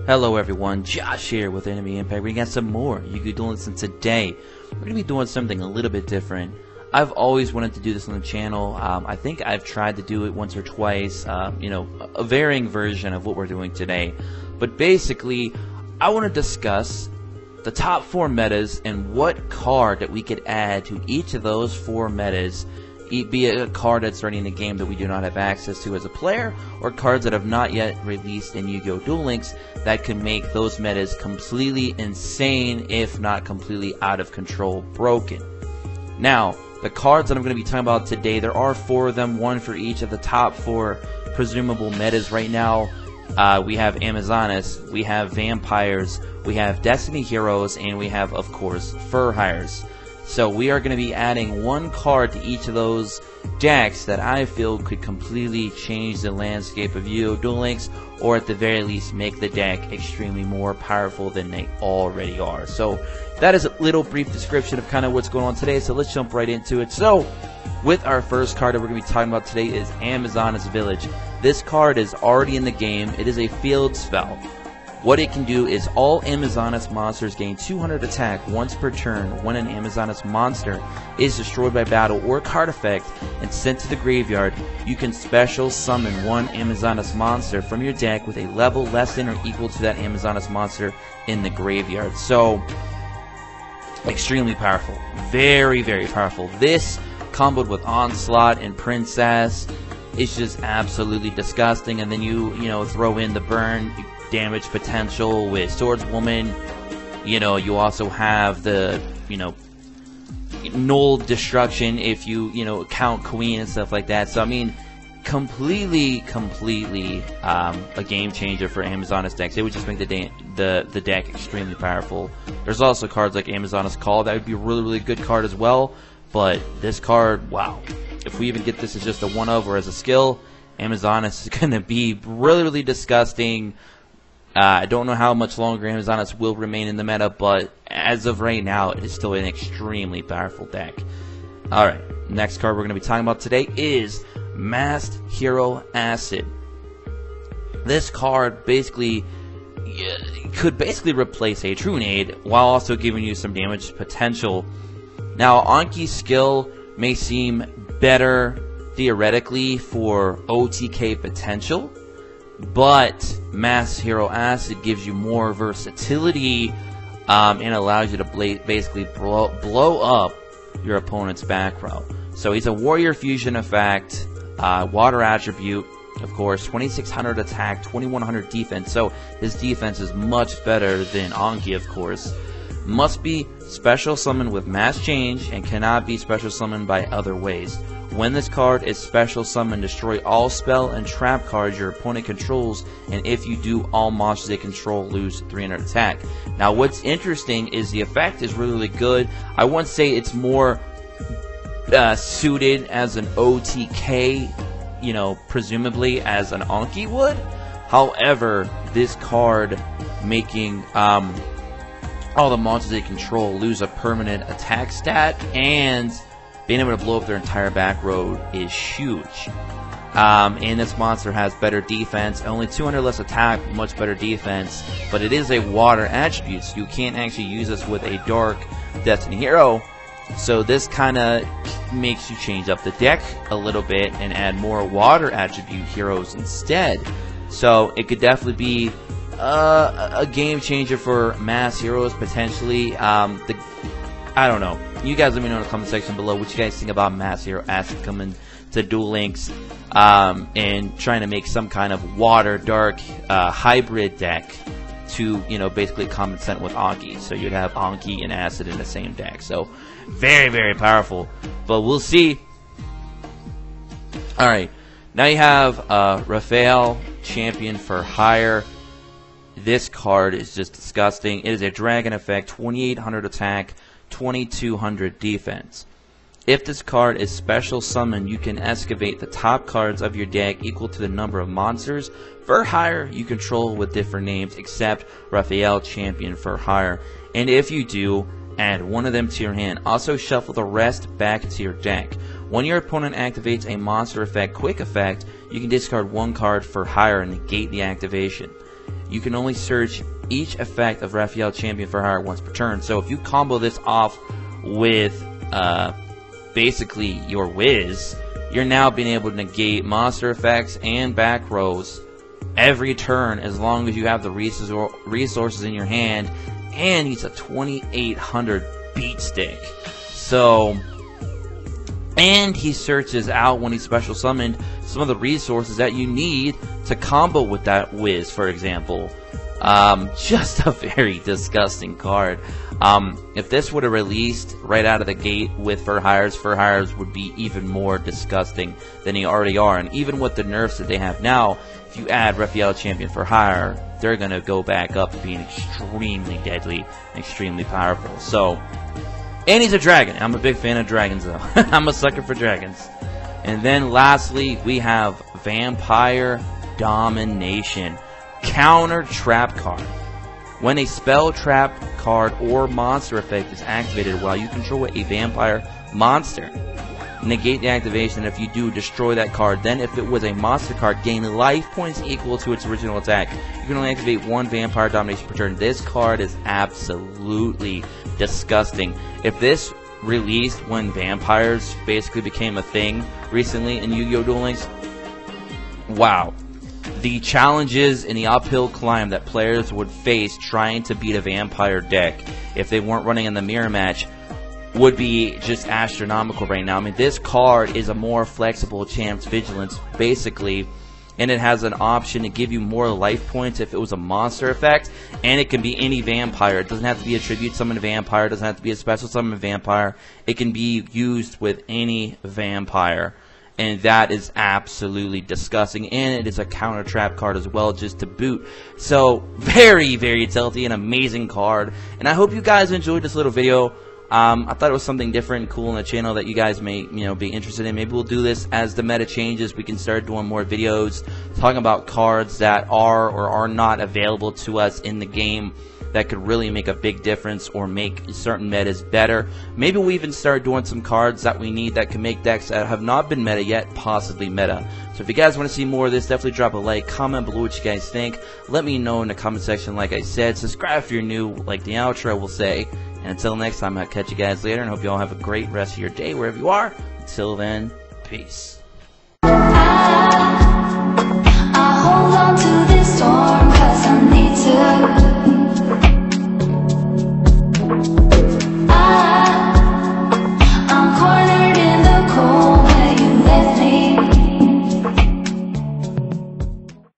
Hello everyone, Josh here with Enemy Impact. We got some more Yu-Gi-Oh! Duel Links, and today we're going to be doing something a little bit different. I've always wanted to do this on the channel. I think I've tried to do it once or twice, a varying version of what we're doing today. But basically, I want to discuss the top 4 metas and what card that we could add to each of those 4 metas, be it a card that's already in the game that we do not have access to as a player, or cards that have not yet released in Yu-Gi-Oh! Duel Links that can make those metas completely insane, if not completely out of control, broken. Now, the cards that I'm going to be talking about today, there are 4 of them, one for each of the top 4 presumable metas right now. We have Amazonas, we have Vampires, we have Destiny Heroes, and we have, of course, Fur Hires. So we are going to be adding one card to each of those decks that I feel could completely change the landscape of Yu-Gi-Oh! Duel Links, or at the very least make the deck extremely more powerful than they already are. So that is a little brief description of kind of what's going on today, so let's jump right into it. So with our first card that we're going to be talking about today is Amazonas Village. This card is already in the game. It is a field spell. What it can do is all Amazonas monsters gain 200 attack once per turn when an Amazonas monster is destroyed by battle or card effect and sent to the graveyard. You can special summon one Amazonas monster from your deck with a level less than or equal to that Amazonas monster in the graveyard. So, extremely powerful. Very, very powerful. This, comboed with Onslaught and Princess, is just absolutely disgusting. And then you throw in the burn damage potential with Swordswoman. You also have the null destruction if you count Queen and stuff like that. So I mean, completely a game changer for Amazonas decks. It would just make the deck extremely powerful. There's also cards like Amazonas Call that would be a really good card as well. But this card, wow! If we even get this as just a 1-of or as a skill, Amazonas is going to be really disgusting. I don't know how much longer Amazonas will remain in the meta, but as of right now, it is still an extremely powerful deck. Alright, next card we're going to be talking about today is Masked Hero Acid. This card could basically replace a Trunade while also giving you some damage potential. Now, Anki's skill may seem better theoretically for OTK potential, but Masked Hero Acid gives you more versatility and allows you to basically blow up your opponent's back row. So he's a Warrior Fusion effect, Water Attribute, of course, 2600 attack, 2100 defense. So his defense is much better than Anki, of course. Must be special summoned with Mass Change and cannot be special summoned by other ways. When this card is special summoned, destroy all spell and trap cards your opponent controls, and if you do, all monsters they control lose 300 attack. Now what's interesting is the effect is really good. I wouldn't say it's more suited as an OTK, presumably as an Anki would. However, this card making all the monsters they control lose a permanent attack stat and being able to blow up their entire back row is huge. And this monster has better defense, only 200 less attack, much better defense, but it is a water attribute, so you can't actually use this with a dark Destiny hero. So this kind of makes you change up the deck a little bit and add more water attribute heroes instead. So it could definitely be a game changer for mass heroes potentially. I don't know. You guys let me know in the comment section below what you guys think about Masked Hero Acid coming to Duel Links and trying to make some kind of water dark hybrid deck to basically compensate with Anki. So you'd have Anki and Acid in the same deck. So very powerful. But we'll see. Alright. Now you have Raphael, Champion for Hire. This card is just disgusting. It is a dragon effect, 2800 attack, 2200 defense. If this card is special summoned, you can excavate the top cards of your deck equal to the number of monsters for hire you control with different names, except Raphael, Champion for Hire. And if you do, add one of them to your hand. Also shuffle the rest back to your deck. When your opponent activates a monster effect quick effect, you can discard one card for hire and negate the activation. you can only search each effect of Raphael Champion for Hire once per turn. So if you combo this off with basically your Wiz, you're now being able to negate monster effects and back rows every turn as long as you have the resources in your hand, and he's a 2800 beat stick. So, and he searches out when he's special summoned some of the resources that you need to combo with that Wiz, for example. Just a very disgusting card. If this would have released right out of the gate with for hires would be even more disgusting than they already are. And even with the nerfs that they have now, if you add Raphael Champion for Hire, they're going to go back up to being extremely deadly, extremely powerful. So, and he's a dragon. I'm a big fan of dragons, though. I'm a sucker for dragons. And then lastly, we have Vampire Domination. Counter trap card. When a spell, trap card, or monster effect is activated while you control a vampire monster, negate the activation. If you do, destroy that card. Then if it was a monster card, gain life points equal to its original attack. You can only activate one Vampire Domination per turn. This card is absolutely disgusting. If this released when vampires basically became a thing recently in Yu-Gi-Oh! Duel Links, wow. The challenges and the uphill climb that players would face trying to beat a vampire deck if they weren't running in the mirror match would be just astronomical right now. I mean, this card is a more flexible Champ's Vigilance, basically, and it has an option to give you more life points if it was a monster effect, and it can be any vampire. It doesn't have to be a tribute summon vampire, it doesn't have to be a special summon vampire. It can be used with any vampire. And that is absolutely disgusting. And it is a counter trap card as well, just to boot. So, very, very tilty, an amazing card. And I hope you guys enjoyed this little video. I thought it was something different and cool on the channel that you guys may, be interested in. Maybe we'll do this as the meta changes. We can start doing more videos talking about cards that are or are not available to us in the game that could really make a big difference or make certain metas better. Maybe we'll even start doing some cards that we need that can make decks that have not been meta yet possibly meta. So if you guys want to see more of this, definitely drop a like, comment below what you guys think. Let me know in the comment section like I said. Subscribe if you're new, like the outro will say. And until next time, I'll catch you guys later and hope you all have a great rest of your day wherever you are. Until then, peace.